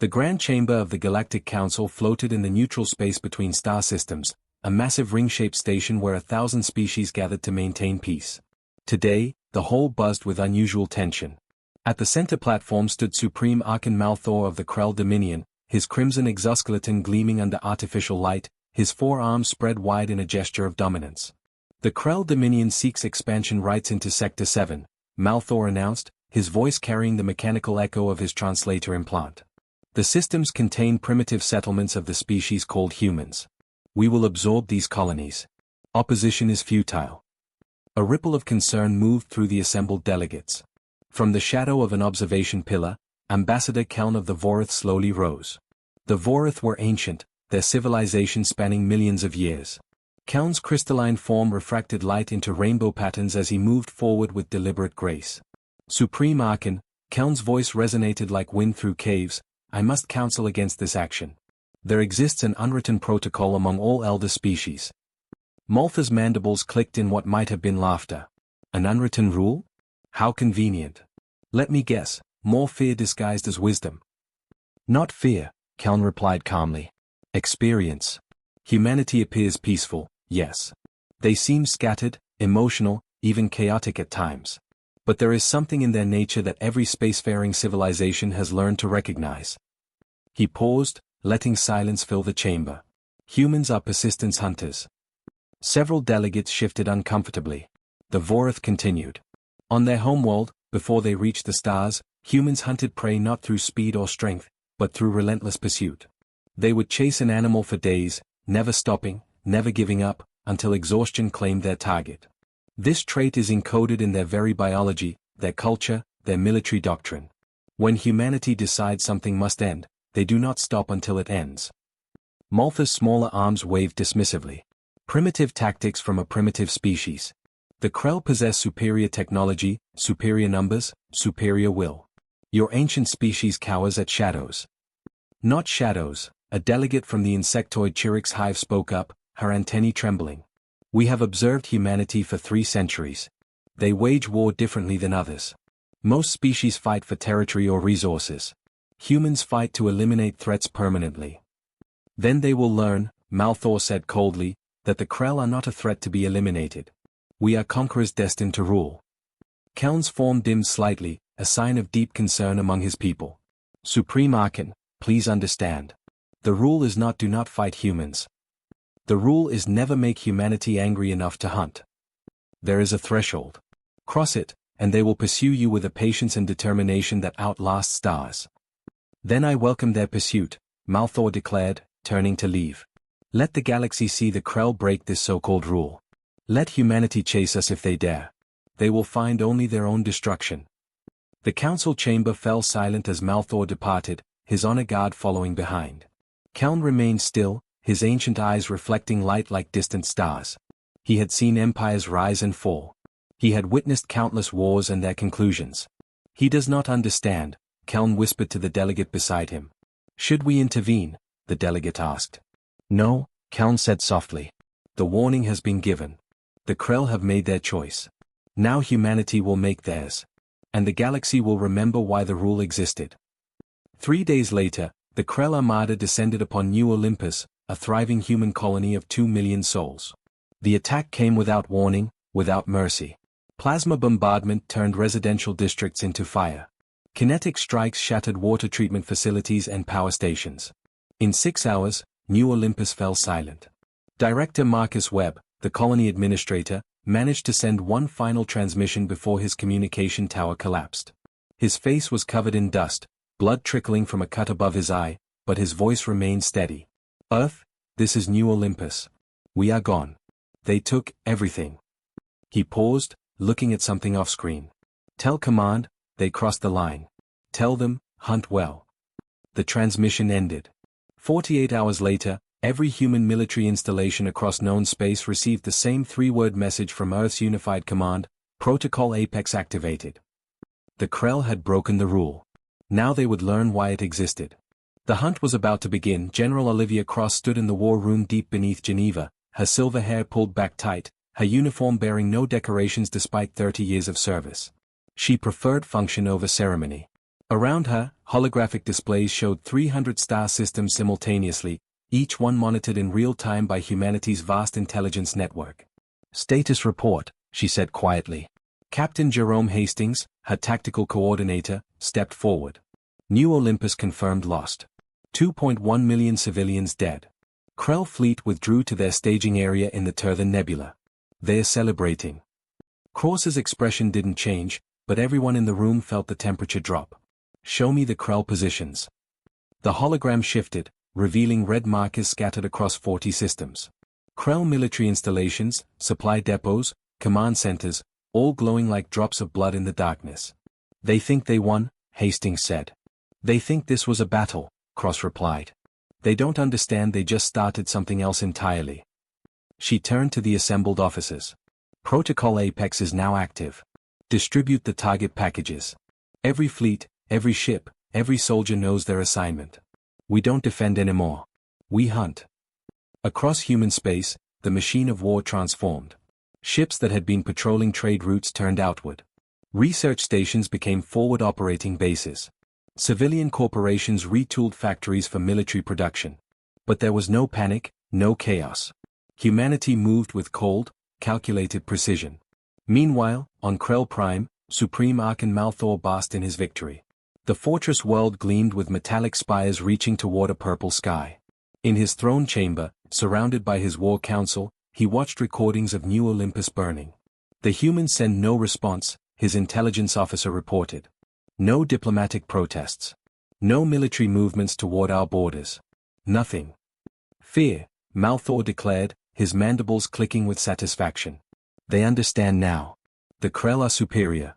The Grand Chamber of the Galactic Council floated in the neutral space between star systems, a massive ring-shaped station where 1,000 species gathered to maintain peace. Today, the hall buzzed with unusual tension. At the center platform stood Supreme Archon Malthor of the Krell Dominion, his crimson exoskeleton gleaming under artificial light, his forearms spread wide in a gesture of dominance. The Krell Dominion seeks expansion rights into Sector 7, Malthor announced, his voice carrying the mechanical echo of his translator implant. The systems contain primitive settlements of the species called humans. We will absorb these colonies. Opposition is futile. A ripple of concern moved through the assembled delegates. From the shadow of an observation pillar, Ambassador Keln of the Vorith slowly rose. The Vorith were ancient, their civilization spanning millions of years. Keln's crystalline form refracted light into rainbow patterns as he moved forward with deliberate grace. Supreme Archon, Keln's voice resonated like wind through caves, I must counsel against this action. There exists an unwritten protocol among all elder species. Malthor's mandibles clicked in what might have been laughter. An unwritten rule? How convenient. Let me guess, more fear disguised as wisdom. Not fear, Keln replied calmly. Experience. Humanity appears peaceful, yes. They seem scattered, emotional, even chaotic at times. But there is something in their nature that every spacefaring civilization has learned to recognize. He paused, letting silence fill the chamber. Humans are persistence hunters. Several delegates shifted uncomfortably. The Vorith continued. On their homeworld, before they reached the stars, humans hunted prey not through speed or strength, but through relentless pursuit. They would chase an animal for days, never stopping, never giving up, until exhaustion claimed their target. This trait is encoded in their very biology, their culture, their military doctrine. When humanity decides something must end, they do not stop until it ends. Malthor's smaller arms waved dismissively. Primitive tactics from a primitive species. The Krell possess superior technology, superior numbers, superior will. Your ancient species cowers at shadows. Not shadows, a delegate from the insectoid Chirix hive spoke up, her antennae trembling. We have observed humanity for 3 centuries. They wage war differently than others. Most species fight for territory or resources. Humans fight to eliminate threats permanently. Then they will learn, Malthor said coldly, that the Krell are not a threat to be eliminated. We are conquerors destined to rule. Keln's form dimmed slightly, a sign of deep concern among his people. Supreme Archon, please understand. The rule is not do not fight humans. The rule is never make humanity angry enough to hunt. There is a threshold. Cross it, and they will pursue you with a patience and determination that outlasts stars. Then I welcome their pursuit, Malthor declared, turning to leave. Let the galaxy see the Krell break this so-called rule. Let humanity chase us if they dare. They will find only their own destruction. The council chamber fell silent as Malthor departed, his honor guard following behind. Keln remained still, his ancient eyes reflecting light like distant stars. He had seen empires rise and fall. He had witnessed countless wars and their conclusions. He does not understand, Keln whispered to the delegate beside him. Should we intervene? The delegate asked. No, Keln said softly. The warning has been given. The Krell have made their choice. Now humanity will make theirs. And the galaxy will remember why the rule existed. 3 days later, the Krell Armada descended upon New Olympus, a thriving human colony of 2 million souls. The attack came without warning, without mercy. Plasma bombardment turned residential districts into fire. Kinetic strikes shattered water treatment facilities and power stations. In 6 hours, New Olympus fell silent. Director Marcus Webb, the colony administrator, managed to send one final transmission before his communication tower collapsed. His face was covered in dust, blood trickling from a cut above his eye, but his voice remained steady. Earth, this is New Olympus. We are gone. They took everything. He paused, looking at something off-screen. Tell Command, they crossed the line. Tell them, hunt well. The transmission ended. 48 hours later, every human military installation across known space received the same 3-word message from Earth's unified command, Protocol Apex activated. The Krell had broken the rule. Now they would learn why it existed. The hunt was about to begin. General Olivia Cross stood in the war room deep beneath Geneva, her silver hair pulled back tight, her uniform bearing no decorations despite 30 years of service. She preferred function over ceremony. Around her, Holographic displays showed 300 star systems simultaneously, each one monitored in real time by humanity's vast intelligence network. "Status report," she said quietly. Captain Jerome Hastings, her tactical coordinator, stepped forward. New Olympus confirmed lost. 2.1 million civilians dead. Krell fleet withdrew to their staging area in the Turthan Nebula. "They're celebrating." Cross's expression didn't change, but everyone in the room felt the temperature drop. "Show me the Krell positions." The hologram shifted, revealing red markers scattered across 40 systems. Krell military installations, supply depots, command centers, all glowing like drops of blood in the darkness. "They think they won," Hastings said. "They think this was a battle," Cross replied. "They don't understand they just started something else entirely." She turned to the assembled officers. "Protocol Apex is now active. Distribute the target packages. Every fleet, every ship, every soldier knows their assignment. We don't defend anymore. We hunt." Across human space, the machine of war transformed. Ships that had been patrolling trade routes turned outward. Research stations became forward operating bases. Civilian corporations retooled factories for military production. But there was no panic, no chaos. Humanity moved with cold, calculated precision. Meanwhile, on Krell Prime, Supreme Archon Malthor basked in his victory. The fortress world gleamed with metallic spires reaching toward a purple sky. In his throne chamber, surrounded by his war council, he watched recordings of New Olympus burning. "The humans send no response," his intelligence officer reported. "No diplomatic protests. No military movements toward our borders. Nothing." "Fear," Malthor declared, his mandibles clicking with satisfaction. "They understand now. The Krell are superior."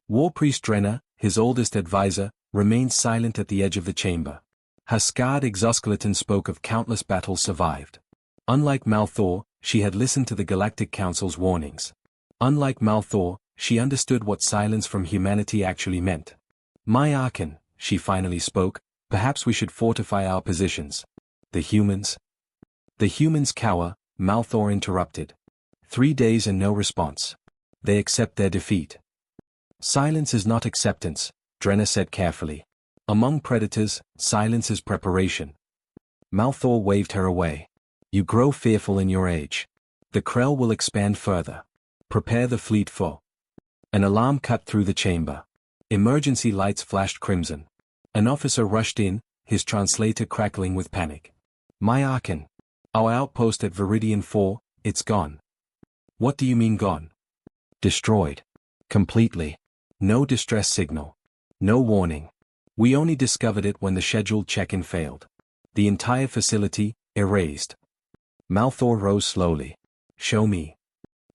War Priest Drenna, his oldest advisor, remained silent at the edge of the chamber. Her scarred exoskeleton spoke of countless battles survived. Unlike Malthor, she had listened to the Galactic Council's warnings. Unlike Malthor, she understood what silence from humanity actually meant. "My Archon," she finally spoke, "perhaps we should fortify our positions." "The humans?" "The humans cower," Malthor interrupted. 3 days and no response. "They accept their defeat." "Silence is not acceptance," Drenna said carefully. "Among predators, silence is preparation." Malthor waved her away. "You grow fearful in your age. The Krell will expand further. Prepare the fleet for." An alarm cut through the chamber. Emergency lights flashed crimson. An officer rushed in, his translator crackling with panic. "My Archon. Our outpost at Viridian 4, it's gone." "What do you mean gone?" "Destroyed. Completely. No distress signal. No warning. We only discovered it when the scheduled check-in failed. The entire facility, erased." Malthor rose slowly. "Show me."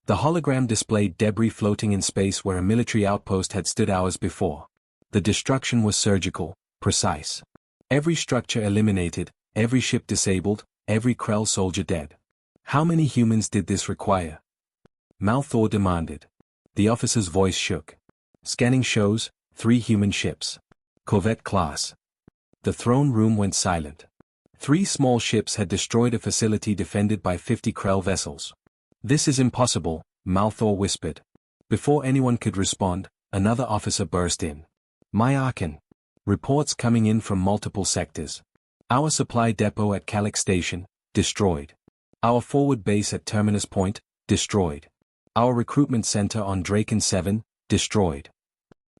The hologram displayed debris floating in space where a military outpost had stood hours before. The destruction was surgical, precise. Every structure eliminated, every ship disabled, every Krell soldier dead. "How many humans did this require?" Malthor demanded. The officer's voice shook. "Scanning shows, 3 human ships. Corvette class." The throne room went silent. 3 small ships had destroyed a facility defended by 50 Krell vessels. "This is impossible," Malthor whispered. Before anyone could respond, another officer burst in. "My Archon. Reports coming in from multiple sectors. Our supply depot at Calyx Station, destroyed. Our forward base at Terminus Point, destroyed. Our recruitment center on Draken 7, destroyed."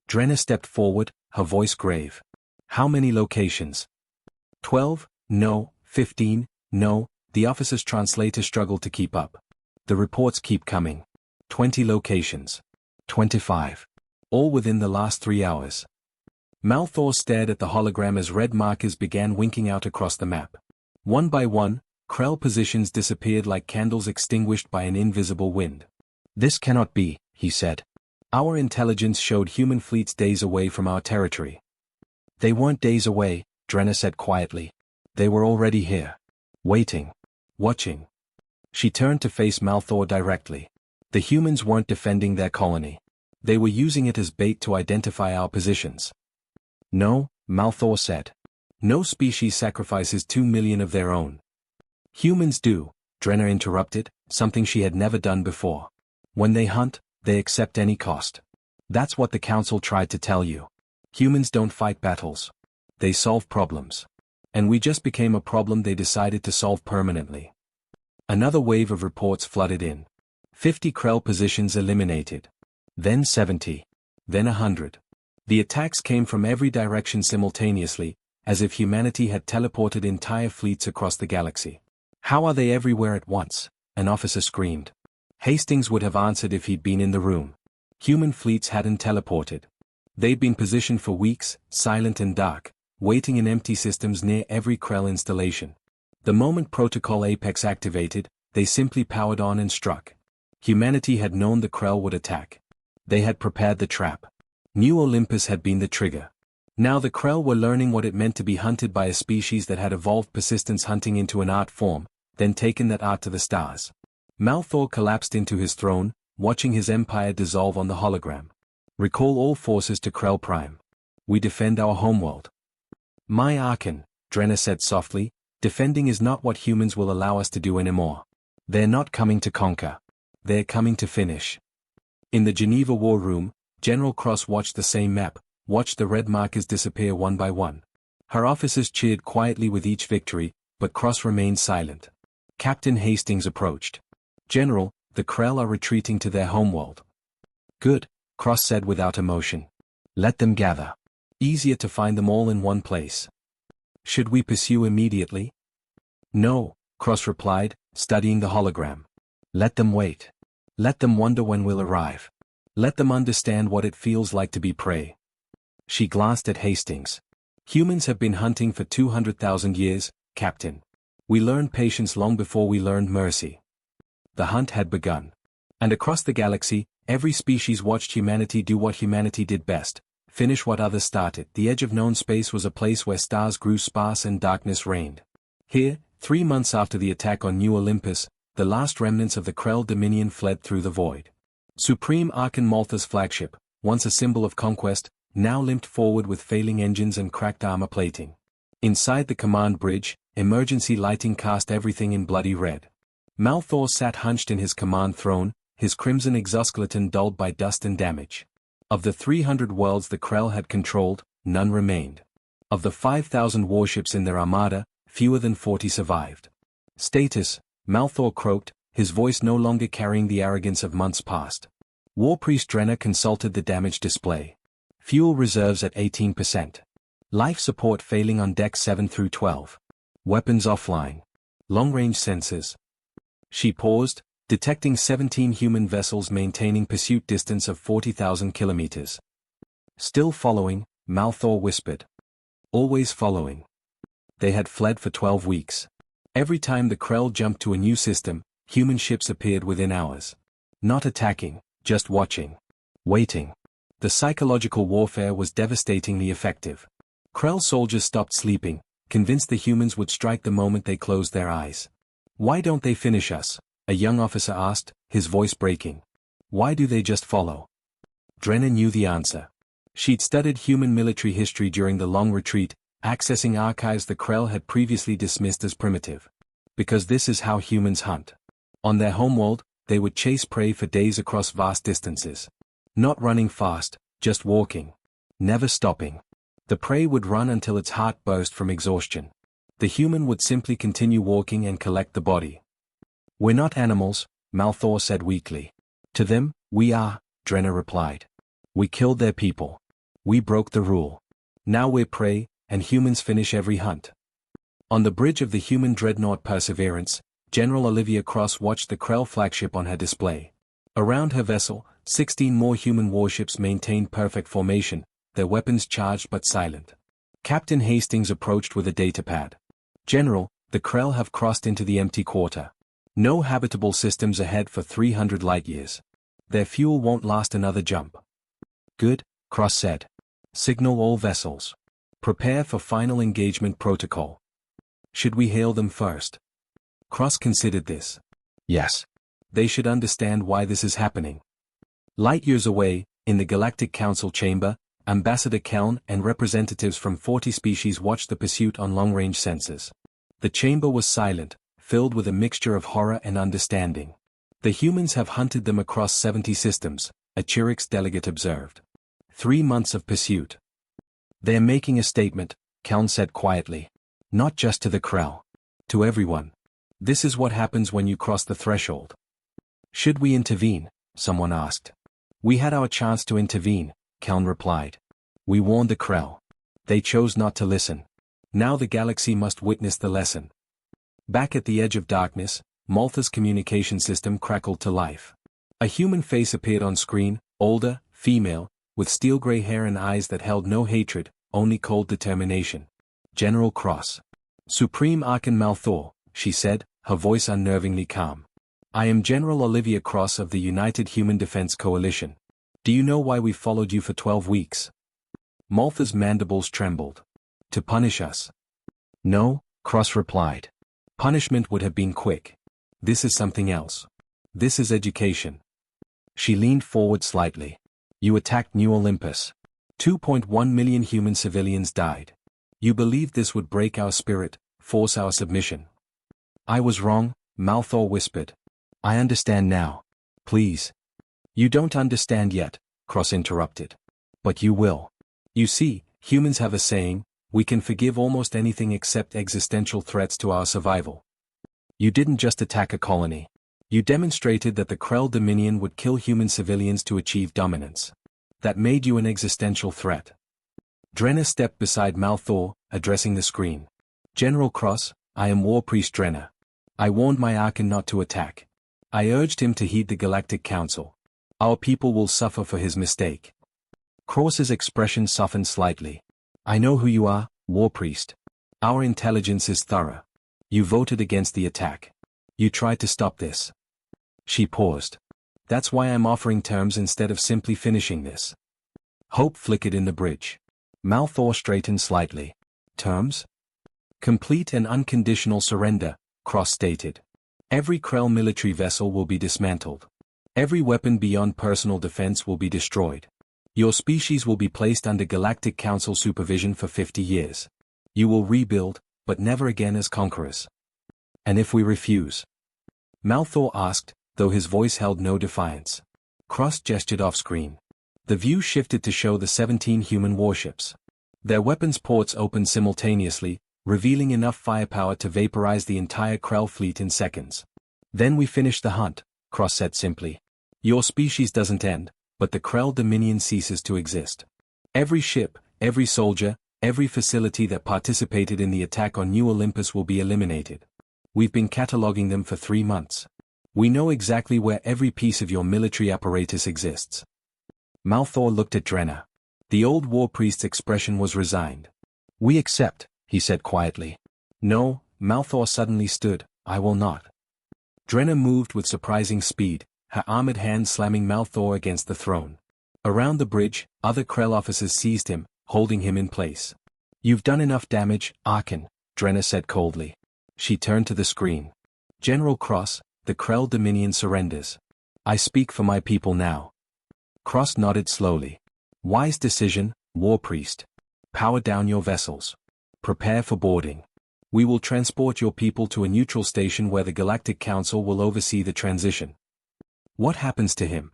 Drenna stepped forward, her voice grave. "How many locations?" 12, no, 15, no, the officer's translator struggled to keep up. "The reports keep coming. 20 locations. 25. All within the last 3 hours." Malthor stared at the hologram as red markers began winking out across the map. One by one, Krell positions disappeared like candles extinguished by an invisible wind. "This cannot be," he said. "Our intelligence showed human fleets days away from our territory." "They weren't days away," Drenna said quietly. "They were already here. Waiting. Watching." She turned to face Malthor directly. "The humans weren't defending their colony. They were using it as bait to identify our positions." "No," Malthor said. "No species sacrifices 2 million of their own." "Humans do," Drenna interrupted, something she had never done before. "When they hunt, they accept any cost. That's what the Council tried to tell you. Humans don't fight battles. They solve problems. And we just became a problem they decided to solve permanently. Another wave of reports flooded in. 50 Krell positions eliminated. Then 70. Then 100. The attacks came from every direction simultaneously, as if humanity had teleported entire fleets across the galaxy. How are they everywhere at once? An officer screamed. Hastings would have answered if he'd been in the room. Human fleets hadn't teleported. They'd been positioned for weeks, silent and dark, waiting in empty systems near every Krell installation. The moment Protocol Apex activated, they simply powered on and struck. Humanity had known the Krell would attack. They had prepared the trap. New Olympus had been the trigger. Now the Krell were learning what it meant to be hunted by a species that had evolved persistence hunting into an art form, then taken that art to the stars. Malthor collapsed into his throne, watching his empire dissolve on the hologram. Recall all forces to Krell Prime. We defend our homeworld. My Archon, Drenna said softly, defending is not what humans will allow us to do anymore. They're not coming to conquer. They're coming to finish. In the Geneva War Room, General Cross watched the same map, watched the red markers disappear one by one. Her officers cheered quietly with each victory, but Cross remained silent. Captain Hastings approached. General, the Krell are retreating to their homeworld. Good, Cross said without emotion. Let them gather. Easier to find them all in one place. Should we pursue immediately? No, Cross replied, studying the hologram. Let them wait. Let them wonder when we'll arrive. Let them understand what it feels like to be prey. She glanced at Hastings. Humans have been hunting for 200,000 years, Captain. We learned patience long before we learned mercy. The hunt had begun. And across the galaxy, every species watched humanity do what humanity did best, finish what others started. The edge of known space was a place where stars grew sparse and darkness reigned. Here, 3 months after the attack on New Olympus, the last remnants of the Krell Dominion fled through the void. Supreme Archon Maltha's flagship, once a symbol of conquest, now limped forward with failing engines and cracked armor plating. Inside the command bridge, emergency lighting cast everything in bloody red. Malthor sat hunched in his command throne, his crimson exoskeleton dulled by dust and damage. Of the 300 worlds the Krell had controlled, none remained. Of the 5,000 warships in their armada, fewer than 40 survived. Status, Malthor croaked, his voice no longer carrying the arrogance of months past. Warpriest Drenna consulted the damage display. Fuel reserves at 18%. Life support failing on decks 7 through 12. Weapons offline. Long-range sensors. She paused, detecting 17 human vessels maintaining pursuit distance of 40,000 kilometers. Still following, Malthor whispered. Always following. They had fled for 12 weeks. Every time the Krell jumped to a new system, human ships appeared within hours. Not attacking, just watching. Waiting. The psychological warfare was devastatingly effective. Krell soldiers stopped sleeping, convinced the humans would strike the moment they closed their eyes. Why don't they finish us? A young officer asked, his voice breaking. Why do they just follow? Drenna knew the answer. She'd studied human military history during the long retreat, accessing archives the Krell had previously dismissed as primitive. Because this is how humans hunt. On their homeworld, they would chase prey for days across vast distances. Not running fast, just walking. Never stopping. The prey would run until its heart burst from exhaustion. The human would simply continue walking and collect the body. We're not animals, Malthor said weakly. To them, we are, Drenna replied. We killed their people. We broke the rule. Now we're prey, and humans finish every hunt. On the bridge of the human dreadnought Perseverance, General Olivia Cross watched the Krell flagship on her display. Around her vessel, 16 more human warships maintained perfect formation, their weapons charged but silent. Captain Hastings approached with a datapad. General, the Krell have crossed into the empty quarter. No habitable systems ahead for 300 light-years. Their fuel won't last another jump. Good, Cross said. Signal all vessels. Prepare for final engagement protocol. Should we hail them first? Cross considered this. Yes. They should understand why this is happening. Light-years away, in the Galactic Council chamber, Ambassador Keln and representatives from 40 species watched the pursuit on long-range sensors. The chamber was silent, filled with a mixture of horror and understanding. The humans have hunted them across 70 systems, a Chirix delegate observed. 3 months of pursuit. They're making a statement, Keln said quietly. Not just to the Krell. To everyone. This is what happens when you cross the threshold. Should we intervene? Someone asked. We had our chance to intervene, Keln replied. We warned the Krell. They chose not to listen. Now the galaxy must witness the lesson. Back at the edge of darkness, Maltha's communication system crackled to life. A human face appeared on screen, older, female, with steel-gray hair and eyes that held no hatred, only cold determination. General Cross. Supreme Archon Malthor, she said, her voice unnervingly calm. I am General Olivia Cross of the United Human Defense Coalition. Do you know why we followed you for 12 weeks? Maltha's mandibles trembled. To punish us. No, Cross replied. Punishment would have been quick. This is something else. This is education. She leaned forward slightly. You attacked New Olympus. 2.1 million human civilians died. You believed this would break our spirit, force our submission. I was wrong, Malthor whispered. I understand now. Please. You don't understand yet, Cross interrupted. But you will. You see, humans have a saying, we can forgive almost anything except existential threats to our survival. You didn't just attack a colony. You demonstrated that the Krell Dominion would kill human civilians to achieve dominance. That made you an existential threat. Drenna stepped beside Malthor, addressing the screen. General Cross, I am War Priest Drenna. I warned my Archon not to attack. I urged him to heed the Galactic Council. Our people will suffer for his mistake. Cross's expression softened slightly. I know who you are, War Priest. Our intelligence is thorough. You voted against the attack. You tried to stop this. She paused. That's why I'm offering terms instead of simply finishing this. Hope flickered in the bridge. Malthor straightened slightly. Terms? Complete and unconditional surrender, Cross stated. Every Krell military vessel will be dismantled. Every weapon beyond personal defense will be destroyed. Your species will be placed under Galactic Council supervision for 50 years. You will rebuild, but never again as conquerors. And if we refuse? Malthor asked, though his voice held no defiance. Cross gestured off-screen. The view shifted to show the 17 human warships. Their weapons ports opened simultaneously, revealing enough firepower to vaporize the entire Krell fleet in seconds. Then we finish the hunt, Cross said simply. Your species doesn't end, but the Krell Dominion ceases to exist. Every ship, every soldier, every facility that participated in the attack on New Olympus will be eliminated. We've been cataloging them for 3 months. We know exactly where every piece of your military apparatus exists. Malthor looked at Drenna. The old war priest's expression was resigned. We accept, he said quietly. No, Malthor suddenly stood, I will not. Drenna moved with surprising speed, her armored hand slamming Malthor against the throne. Around the bridge, other Krell officers seized him, holding him in place. You've done enough damage, Archon, Drenna said coldly. She turned to the screen. General Cross, the Krell Dominion surrenders. I speak for my people now. Cross nodded slowly. Wise decision, War Priest. Power down your vessels. Prepare for boarding. We will transport your people to a neutral station where the Galactic Council will oversee the transition. What happens to him?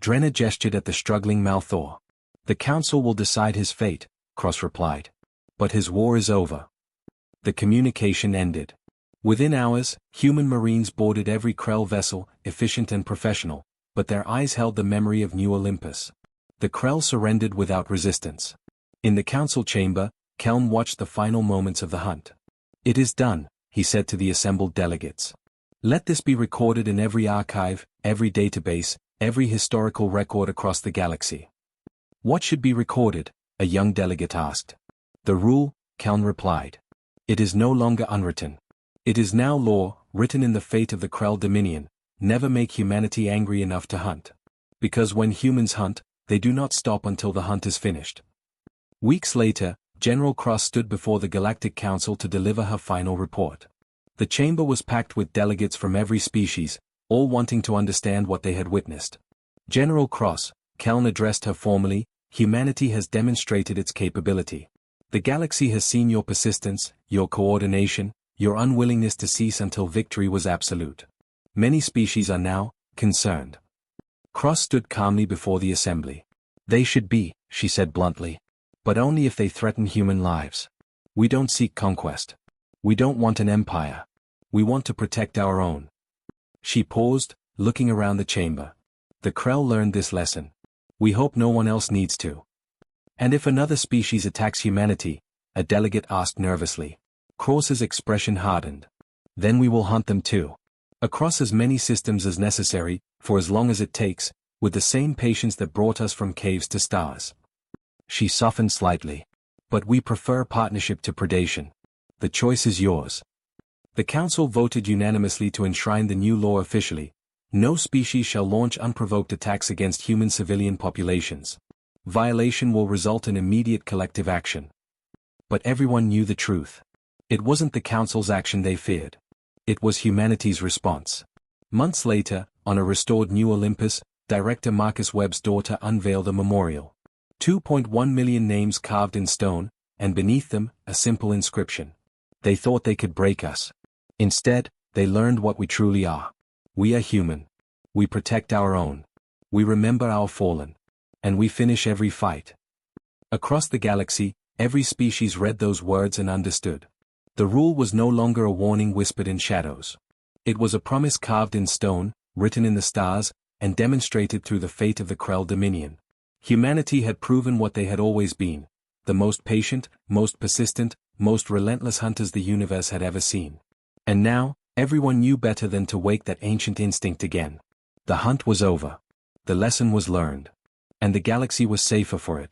Drenna gestured at the struggling Malthor. The Council will decide his fate, Cross replied. But his war is over. The communication ended. Within hours, human Marines boarded every Krell vessel, efficient and professional, but their eyes held the memory of New Olympus. The Krell surrendered without resistance. In the council chamber, Kelm watched the final moments of the hunt. It is done, he said to the assembled delegates. Let this be recorded in every archive, every database, every historical record across the galaxy. What should be recorded? A young delegate asked. The rule, Kelm replied. It is no longer unwritten. It is now law, written in the fate of the Krell Dominion. Never make humanity angry enough to hunt. Because when humans hunt, they do not stop until the hunt is finished. Weeks later, General Cross stood before the Galactic Council to deliver her final report. The chamber was packed with delegates from every species, all wanting to understand what they had witnessed. General Cross, Kelm addressed her formally, humanity has demonstrated its capability. The galaxy has seen your persistence, your coordination, your unwillingness to cease until victory was absolute. Many species are now concerned. Cross stood calmly before the assembly. They should be, she said bluntly. But only if they threaten human lives. We don't seek conquest. We don't want an empire. We want to protect our own. She paused, looking around the chamber. The Krell learned this lesson. We hope no one else needs to. And if another species attacks humanity, a delegate asked nervously. Cross's expression hardened. Then we will hunt them too. Across as many systems as necessary, for as long as it takes, with the same patience that brought us from caves to stars. She softened slightly. But we prefer partnership to predation. The choice is yours. The Council voted unanimously to enshrine the new law officially. No species shall launch unprovoked attacks against human civilian populations. Violation will result in immediate collective action. But everyone knew the truth. It wasn't the Council's action they feared. It was humanity's response. Months later, on a restored New Olympus, Director Marcus Webb's daughter unveiled a memorial. 2.1 million names carved in stone, and beneath them, a simple inscription. They thought they could break us. Instead, they learned what we truly are. We are human. We protect our own. We remember our fallen. And we finish every fight. Across the galaxy, every species read those words and understood. The rule was no longer a warning whispered in shadows. It was a promise carved in stone, written in the stars, and demonstrated through the fate of the Krell Dominion. Humanity had proven what they had always been, the most patient, most persistent, most relentless hunters the universe had ever seen. And now, everyone knew better than to wake that ancient instinct again. The hunt was over. The lesson was learned. And the galaxy was safer for it.